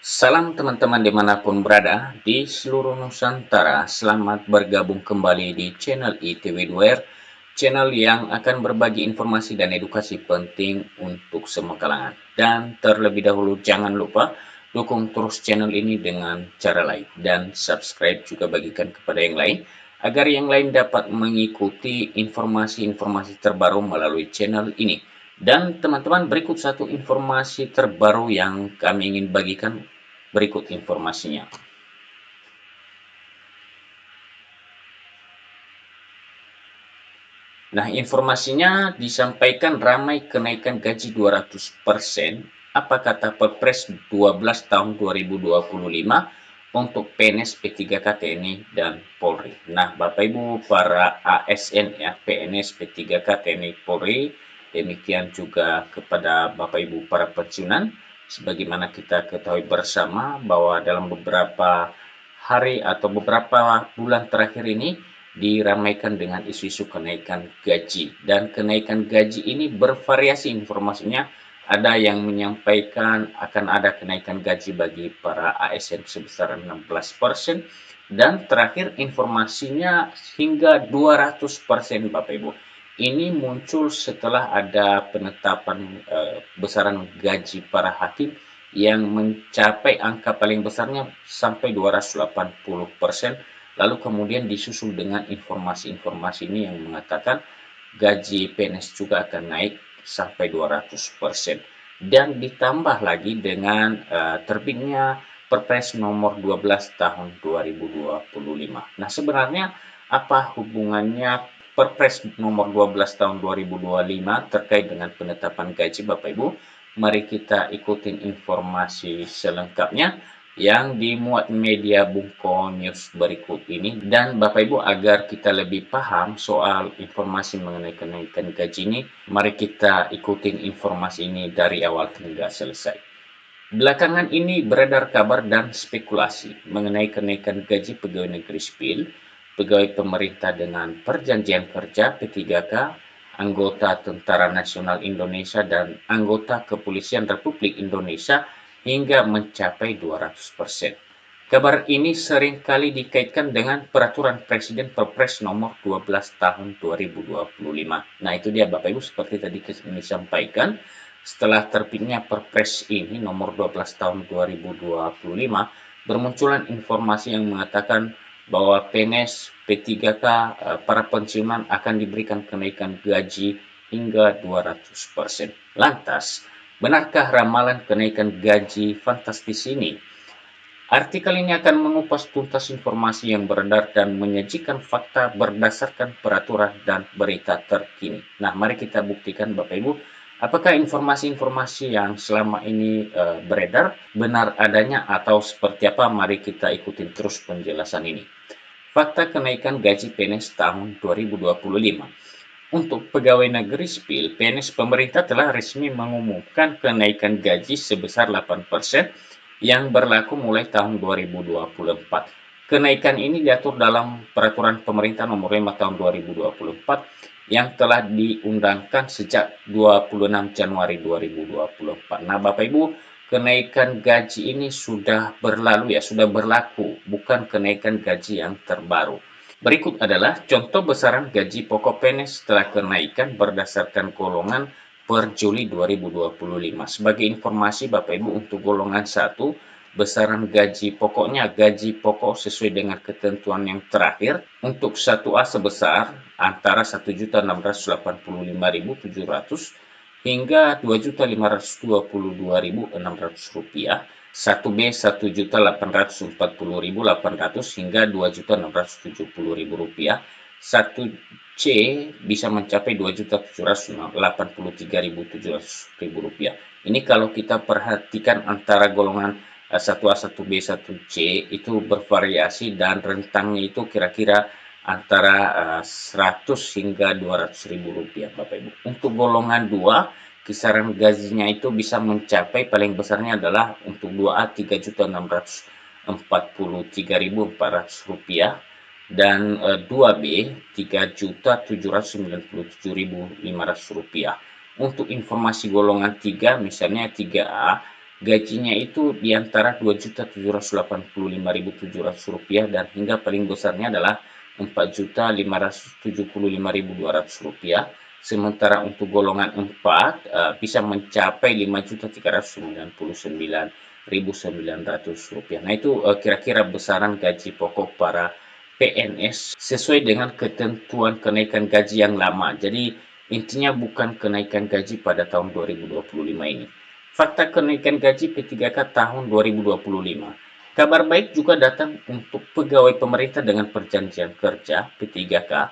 Salam teman-teman dimanapun berada di seluruh Nusantara. Selamat bergabung kembali di channel ITW2R, channel yang akan berbagi informasi dan edukasi penting untuk semua kalangan. Dan terlebih dahulu jangan lupa dukung terus channel ini dengan cara like dan subscribe, juga bagikan kepada yang lain agar yang lain dapat mengikuti informasi-informasi terbaru melalui channel ini. Dan teman-teman, berikut satu informasi terbaru yang kami ingin bagikan. Berikut informasinya. Nah, informasinya disampaikan ramai kenaikan gaji 200%. Apa kata Perpres 12 tahun 2025 untuk PNS, P3K, TNI, dan Polri. Nah, Bapak Ibu para ASN ya, PNS, P3K, TNI, Polri, demikian juga kepada Bapak Ibu para pensiunan, sebagaimana kita ketahui bersama bahwa dalam beberapa hari atau beberapa bulan terakhir ini diramaikan dengan isu-isu kenaikan gaji, dan kenaikan gaji ini bervariasi informasinya. Ada yang menyampaikan akan ada kenaikan gaji bagi para ASN sebesar 16%, dan terakhir informasinya hingga 200% Bapak Ibu. Ini muncul setelah ada penetapan besaran gaji para hakim yang mencapai angka paling besarnya sampai 280%. Lalu kemudian disusul dengan informasi-informasi ini yang mengatakan gaji PNS juga akan naik sampai 200%. Dan ditambah lagi dengan terbitnya Perpres nomor 12 tahun 2025. Nah, sebenarnya apa hubungannya Perpres nomor 12 tahun 2025 terkait dengan penetapan gaji, Bapak Ibu? Mari kita ikutin informasi selengkapnya yang dimuat media Bungko News berikut ini. Dan Bapak Ibu, agar kita lebih paham soal informasi mengenai kenaikan gaji ini, mari kita ikutin informasi ini dari awal hingga selesai. Belakangan ini beredar kabar dan spekulasi mengenai kenaikan gaji pegawai negeri sipil, pegawai pemerintah dengan perjanjian kerja, P3K, anggota Tentara Nasional Indonesia, dan anggota Kepolisian Republik Indonesia hingga mencapai 200%. Kabar ini seringkali dikaitkan dengan peraturan Presiden Perpres nomor 12 tahun 2025. Nah, itu dia Bapak Ibu, seperti tadi kami sampaikan, setelah terbitnya Perpres ini nomor 12 tahun 2025, bermunculan informasi yang mengatakan bahwa PNS, P3K, para pensiunan akan diberikan kenaikan gaji hingga 200%. Lantas, benarkah ramalan kenaikan gaji fantastis ini? Artikel ini akan mengupas tuntas informasi yang beredar dan menyajikan fakta berdasarkan peraturan dan berita terkini. Nah, mari kita buktikan Bapak Ibu, apakah informasi-informasi yang selama ini beredar benar adanya atau seperti apa? Mari kita ikutin terus penjelasan ini. Fakta kenaikan gaji PNS tahun 2025. Untuk pegawai negeri sipil, PNS pemerintah telah resmi mengumumkan kenaikan gaji sebesar 8% yang berlaku mulai tahun 2024. Kenaikan ini diatur dalam Peraturan Pemerintah Nomor 5 Tahun 2024 yang telah diundangkan sejak 26 Januari 2024. Nah, Bapak Ibu, kenaikan gaji ini sudah berlalu ya, sudah berlaku, bukan kenaikan gaji yang terbaru. Berikut adalah contoh besaran gaji pokok PNS setelah kenaikan berdasarkan golongan per Juli 2025. Sebagai informasi Bapak Ibu, untuk golongan 1, besaran gaji pokoknya, gaji pokok sesuai dengan ketentuan yang terakhir, untuk 1A sebesar antara 1.685.700 hingga 2.522.600 rupiah. 1B 1.840.800 hingga 2.670.000 rupiah. 1C bisa mencapai 2.783.700 rupiah. Ini kalau kita perhatikan antara golongan 1A, 1B, 1C itu bervariasi dan rentangnya itu kira-kira antara 100 hingga 200.000 rupiah Bapak Ibu. Untuk golongan 2, kisaran gajinya itu bisa mencapai, paling besarnya adalah untuk 2A 3.643.400 rupiah, dan 2B 3.797.500 rupiah. Untuk informasi golongan 3, misalnya 3A gajinya itu di antara Rp2.785.700 dan hingga paling besarnya adalah Rp4.575.200. Sementara untuk golongan 4 bisa mencapai Rp5.399.900. Nah, itu kira-kira besaran gaji pokok para PNS sesuai dengan ketentuan kenaikan gaji yang lama. Jadi intinya bukan kenaikan gaji pada tahun 2025 ini. Fakta kenaikan gaji P3K tahun 2025. Kabar baik juga datang untuk pegawai pemerintah dengan perjanjian kerja P3K.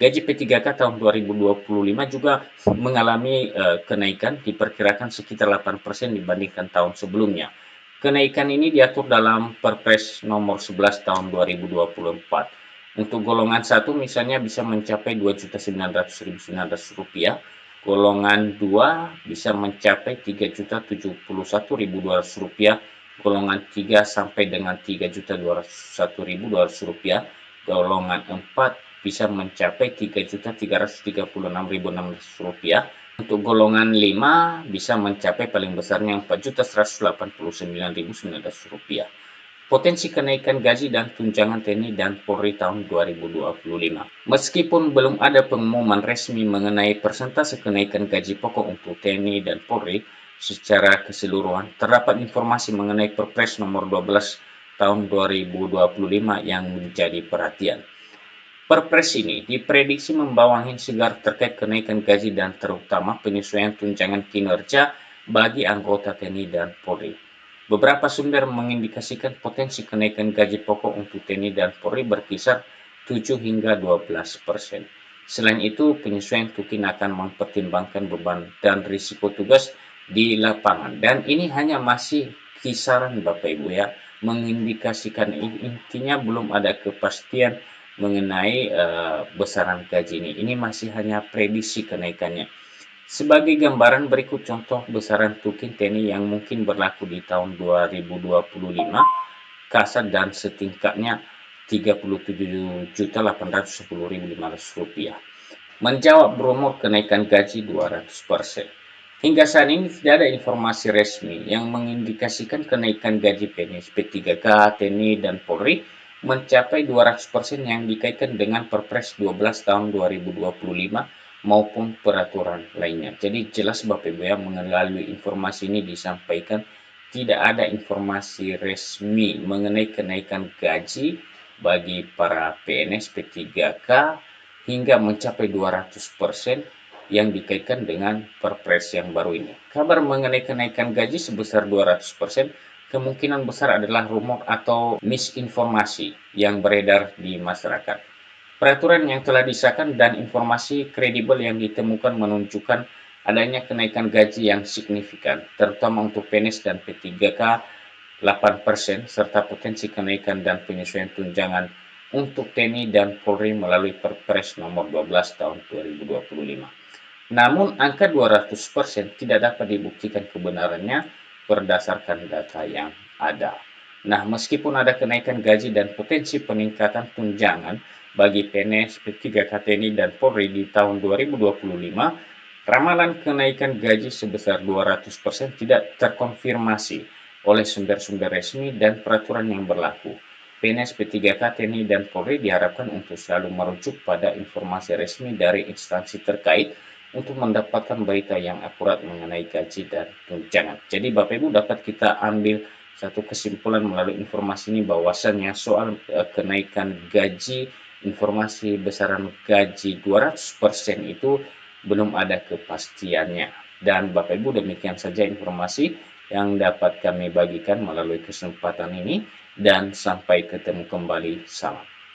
Gaji P3K tahun 2025 juga mengalami kenaikan, diperkirakan sekitar 8% dibandingkan tahun sebelumnya. Kenaikan ini diatur dalam Perpres nomor 11 tahun 2024. Untuk golongan 1 misalnya bisa mencapai Rp2.900.900, golongan 2 bisa mencapai Rp3.071.200, golongan 3 sampai dengan Rp3.201.200, golongan 4 bisa mencapai Rp3.336.600. Untuk golongan 5 bisa mencapai paling besarnya Rp4.189.900. Potensi kenaikan gaji dan tunjangan TNI dan Polri tahun 2025. Meskipun belum ada pengumuman resmi mengenai persentase kenaikan gaji pokok untuk TNI dan Polri secara keseluruhan, terdapat informasi mengenai Perpres nomor 12 tahun 2025 yang menjadi perhatian. Perpres ini diprediksi membawa angin segar terkait kenaikan gaji dan terutama penyesuaian tunjangan kinerja bagi anggota TNI dan Polri. Beberapa sumber mengindikasikan potensi kenaikan gaji pokok untuk TNI dan Polri berkisar 7 hingga 12%. Selain itu, penyesuaian mungkin akan mempertimbangkan beban dan risiko tugas di lapangan. Dan ini hanya masih kisaran Bapak Ibu ya, mengindikasikan intinya belum ada kepastian mengenai besaran gaji ini. Ini masih hanya prediksi kenaikannya. Sebagai gambaran berikut contoh besaran tukin TNI yang mungkin berlaku di tahun 2025, kasat dan setingkatnya Rp37.810.500. Menjawab rumor kenaikan gaji 200%. Hingga saat ini tidak ada informasi resmi yang mengindikasikan kenaikan gaji PNS P3K, TNI, dan Polri mencapai 200% yang dikaitkan dengan Perpres 12 tahun 2025 maupun peraturan lainnya. Jadi jelas Bapak Ibu ya, melalui informasi ini disampaikan tidak ada informasi resmi mengenai kenaikan gaji bagi para PNS P3K hingga mencapai 200% yang dikaitkan dengan Perpres yang baru ini. Kabar mengenai kenaikan gaji sebesar 200% kemungkinan besar adalah rumor atau misinformasi yang beredar di masyarakat. Peraturan yang telah disahkan dan informasi kredibel yang ditemukan menunjukkan adanya kenaikan gaji yang signifikan, terutama untuk PNS dan P3K 8%, serta potensi kenaikan dan penyesuaian tunjangan untuk TNI dan Polri melalui Perpres nomor 12 tahun 2025. Namun, angka 200% tidak dapat dibuktikan kebenarannya berdasarkan data yang ada. Nah, meskipun ada kenaikan gaji dan potensi peningkatan tunjangan bagi PNS, P3K, TNI, dan Polri di tahun 2025, ramalan kenaikan gaji sebesar 200% tidak terkonfirmasi oleh sumber-sumber resmi dan peraturan yang berlaku. PNS, P3K, TNI, dan Polri diharapkan untuk selalu merujuk pada informasi resmi dari instansi terkait untuk mendapatkan berita yang akurat mengenai gaji dan tunjangan. Jadi Bapak Ibu dapat kita ambil satu kesimpulan melalui informasi ini bahwasannya soal kenaikan gaji, informasi besaran gaji 200% itu belum ada kepastiannya. Dan Bapak Ibu demikian saja informasi yang dapat kami bagikan melalui kesempatan ini dan sampai ketemu kembali. Salam.